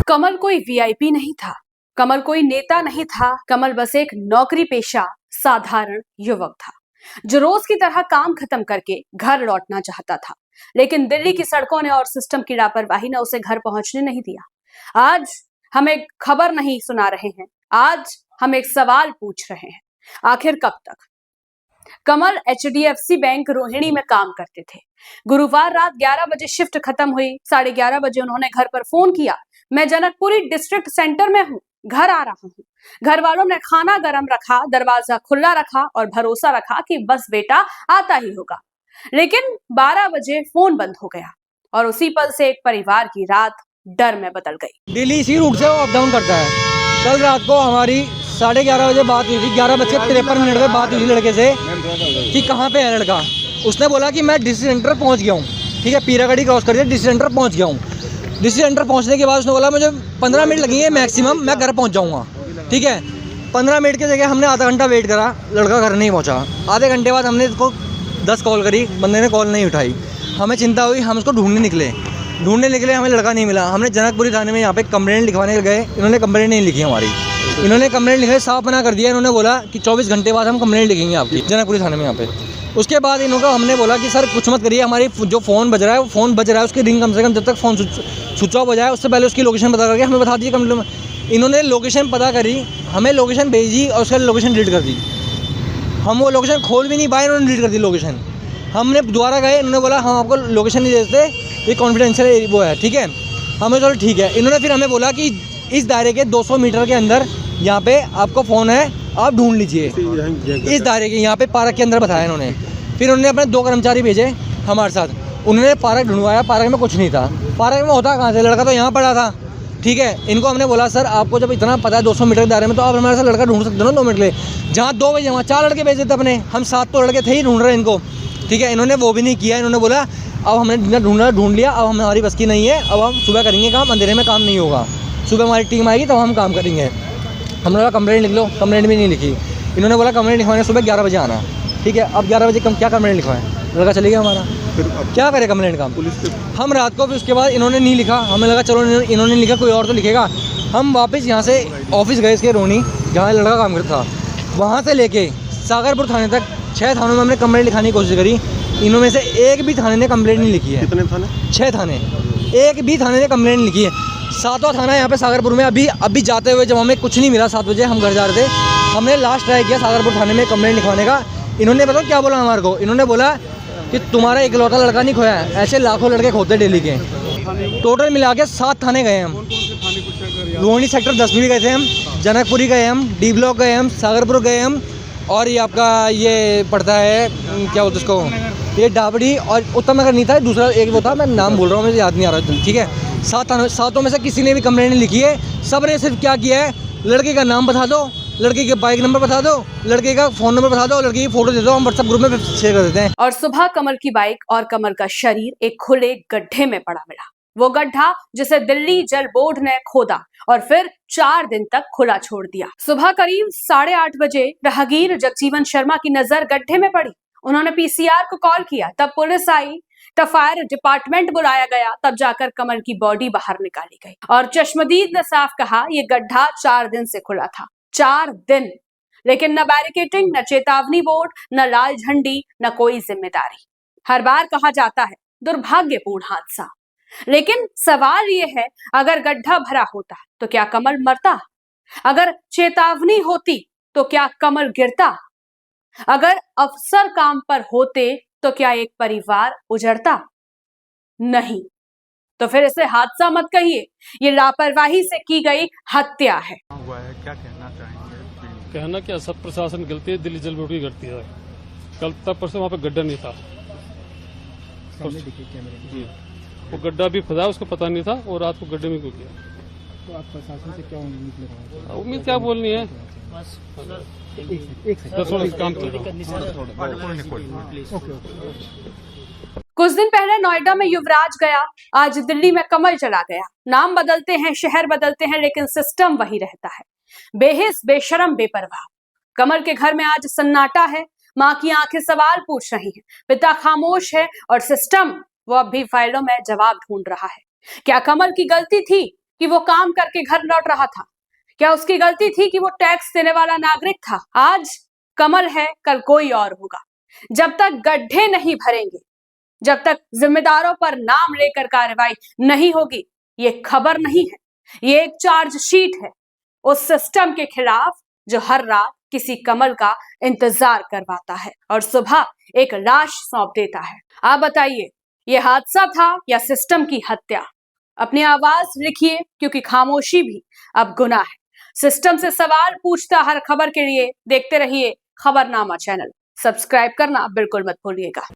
कमल कोई वीआईपी नहीं था, कमल कोई नेता नहीं था। कमल बस एक नौकरी पेशा साधारण युवक था जो रोज की तरह काम खत्म करके घर लौटना चाहता था। लेकिन दिल्ली की सड़कों ने और सिस्टम की लापरवाही ने उसे घर पहुंचने नहीं दिया। आज हम एक खबर नहीं सुना रहे हैं, आज हम एक सवाल पूछ रहे हैं, आखिर कब तक? कमल एचडीएफसी बैंक रोहिणी में काम करते थे। गुरुवार रात 11 बजे शिफ्ट खत्म हुई। 11:30 बजे उन्होंने घर पर फोन किया, मैं जनकपुरी डिस्ट्रिक्ट सेंटर में हूँ, घर आ रहा हूँ। घर वालों ने खाना गर्म रखा, दरवाजा खुला रखा और भरोसा रखा कि बस बेटा आता ही होगा। लेकिन 12 बजे फोन बंद हो गया और उसी पल से एक परिवार की रात डर में बदल गई। दिल्ली इसी रूट से वो अप डाउन करता है। कल रात को हमारी 11:30 बजे बात हुई थी, 11:53 पे बात हुई थी लड़के से कि कहाँ पे है लड़का। उसने बोला कि मैं डिस्ट्रिक्ट सेंटर पहुँच गया हूँ, ठीक है, पीरागढ़ी क्रॉस करके डिस्ट्रिक्ट सेंटर पहुँच गया हूँ। डिस्ट्रिक्ट सेंटर पहुँचने के बाद उसने बोला मुझे 15 मिनट लगेंगे मैक्सिमम, मैं घर पहुँच जाऊँगा, ठीक है। 15 मिनट की जगह हमने आधा घंटा वेट करा, लड़का घर नहीं पहुँचा। आधे घंटे बाद हमने इसको 10 कॉल करी, बंदे ने कॉल नहीं उठाई। हमें चिंता हुई, हम उसको ढूंढने निकले, हमें लड़का नहीं मिला। हमने जनकपुरी थाने में यहाँ पे कंप्लेंट लिखवाने गए, इन्होंने कंप्लेंट नहीं लिखी हमारी। इन्होंने कंप्लेंट लिखे साफ मना कर दिया। इन्होंने बोला कि 24 घंटे बाद हम कंप्लेंट लिखेंगे आपकी जनकपुरी थाने में यहाँ पे। उसके बाद इन्होंने हमने बोला कि सर कुछ मत करिए, हमारी जो फ़ोन बज रहा है वो फ़ोन बज रहा है, उसकी रिंग कम से कम जब तक फ़ोन स्विच ऑफ हो जाए उससे पहले उसकी लोकेशन पता करके हमें बता दीजिए कंप्लेंट। इन्होंने लोकेशन पता करी, हमें लोकेशन भेजी और उसका लोकेशन डिलीट कर दी। हम वो लोकेशन खोल भी नहीं पाए, इन्होंने डिलीट कर दी लोकेशन। हमने दोबारा गए, इन्होंने बोला हम आपको लोकेशन नहीं देते, ये कॉन्फिडेंशियल वो है, ठीक है। हमें चलो ठीक है। इन्होंने फिर हमें बोला कि इस दायरे के 200 मीटर के अंदर यहाँ पे आपको फ़ोन है, आप ढूंढ लीजिए। इस दायरे के यहाँ पे पार्क के अंदर बताया इन्होंने। फिर उन्होंने अपने 2 कर्मचारी भेजे हमारे साथ, उन्होंने पार्क ढूंढवाया। पार्क में कुछ नहीं था। पार्क में होता कहाँ से, लड़का तो यहाँ पड़ा था, ठीक है। इनको हमने बोला सर आपको जब इतना पता है 200 मीटर के दायरे में, तो आप हमारे साथ लड़का ढूंढ सकते हो ना 2 मिनट के लिए। जहाँ 2 बजे वहाँ 4 लड़के भेज देते अपने, हम 7 तो लड़के थे ही ढूंढ रहे हैं इनको, ठीक है। इन्होंने वो भी नहीं किया। इन्होंने बोला अब हमने ढूंढ लिया, अब हमारी बस की नहीं है, अब हम सुबह करेंगे काम, अंधेरे में काम नहीं होगा। सुबह हमारी टीम आएगी तब हम काम करेंगे। हमने बोला कंप्लेंट लिख लो, कंप्लेंट भी नहीं लिखी। इन्होंने बोला कंप्लेंट लिखवाने सुबह 11 बजे आना, ठीक है। अब 11 बजे क्या कंप्लेंट लिखवाएं, लड़का चले गया हमारा, क्या करे कंप्लेंट काम। हम रात को भी उसके बाद इन्होंने नहीं लिखा, हमें लगा चलो इन्होंने लिखा कोई और तो लिखेगा। हम वापस यहाँ से ऑफिस गए इसके रोहिणी, जहाँ लड़का काम करता था, वहाँ से लेके सागरपुर थाने तक 6 थानों में हमने कंप्लेंट लिखाने की कोशिश करी। इनमें से एक भी थाने ने कंप्लेंट नहीं लिखी है। कितने थाने? 6 थाने, एक भी थाने ने कंप्लेंट नहीं लिखी है। 7वां थाना यहाँ पे सागरपुर में। अभी जाते हुए जब हमें कुछ नहीं मिला, 7 बजे हम घर जा रहे थे, हमने लास्ट ट्राई किया सागरपुर थाने में कंप्लेंट लिखवाने का। इन्होंने बताओ क्या बोला हमारे को, इन्होंने बोला कि तुम्हारा इकलौता लड़का नहीं खोया है, ऐसे लाखों लड़के खोते डेली के। टोटल मिला के 7 थाने गए हम। रोहिणी सेक्टर 10 भी गए थे हम, जनकपुरी गए हम, डी ब्लॉक गए हम, सागरपुर गए हम, और ये आपका ये पड़ता है क्या बोलते उसको, ये डाबड़ी और उत्तम नगर नहीं था, दूसरा एक वो था, मैं नाम बोल रहा हूँ, मुझे याद नहीं आ रहा, ठीक है। 7 में से किसी ने भी कंप्लेंट नहीं लिखी है। सब ने सिर्फ क्या किया है, लड़के का नाम बता दो, लड़के के बाइक नंबर बता दो, लड़के का फ़ोन नंबर बता दो, लड़के की फ़ोटो दे दो, हम व्हाट्सएप ग्रुप में शेयर कर देते हैं। और सुबह कमल की बाइक और कमल का शरीर एक खुले गड्ढे में पड़ा मिला। वो गड्ढा जिसे दिल्ली जल बोर्ड ने खोदा और फिर 4 दिन तक खुला छोड़ दिया। सुबह करीब 8:30 बजे राहगीर जगजीवन शर्मा की नजर गड्ढे में पड़ी। उन्होंने पीसीआर को कॉल किया, तब पुलिस आई, तब फायर डिपार्टमेंट बुलाया गया, तब जाकर कमल की बॉडी बाहर निकाली गई। और चश्मदीद ने साफ कहा ये गड्ढा 4 दिन से खुला था, 4 दिन। लेकिन न बैरिकेटिंग, न चेतावनी बोर्ड, न लाल झंडी, न कोई जिम्मेदारी। हर बार कहा जाता है दुर्भाग्यपूर्ण हादसा, लेकिन सवाल ये है, अगर गड्ढा भरा होता तो क्या कमल मरता? अगर चेतावनी होती तो क्या कमल गिरता? अगर अफसर काम पर होते तो क्या एक परिवार उजड़ता? नहीं। तो फिर इसे हादसा मत कहिए, ये लापरवाही से की गई हत्या है। क्या कहना चाहेंगे? कहना क्या, सब प्रशासन गलती है, दिल्ली जल बोर्ड की गलती है। कल तक परसों वहाँ पे गड्ढा नहीं था, जी वो गड्ढा भी खुदा, उसको पता नहीं था, और रात को गड्ढे में क्यों किया। तो आप प्रशासन से क्या उम्मीद लगा रहे हैं? उम्मीद क्या बोलनी है, काम कुछ दिन पहले नोएडा में युवराज गया, आज दिल्ली में कमल चला गया। नाम बदलते हैं, शहर बदलते हैं, लेकिन सिस्टम वही रहता है, बेहिस, बेशरम, बेपरवाह। कमल के घर में आज सन्नाटा है। माँ की आंखें सवाल पूछ रही हैं, पिता खामोश है और सिस्टम वो अब भी फाइलों में जवाब ढूंढ रहा है। क्या कमल की गलती थी कि वो काम करके घर लौट रहा था? क्या उसकी गलती थी कि वो टैक्स देने वाला नागरिक था? आज कमल है, कल कोई और होगा। जब तक गड्ढे नहीं भरेंगे, जब तक जिम्मेदारों पर नाम लेकर कार्रवाई नहीं होगी, ये खबर नहीं है, ये एक चार्जशीट है उस सिस्टम के खिलाफ जो हर रात किसी कमल का इंतजार करवाता है और सुबह एक लाश सौंप देता है। आप बताइए, ये हादसा था या सिस्टम की हत्या? अपनी आवाज लिखिए, क्योंकि खामोशी भी अब गुनाह है। सिस्टम से सवाल पूछता हर खबर के लिए देखते रहिए खबरनामा चैनल। सब्सक्राइब करना बिल्कुल मत भूलिएगा।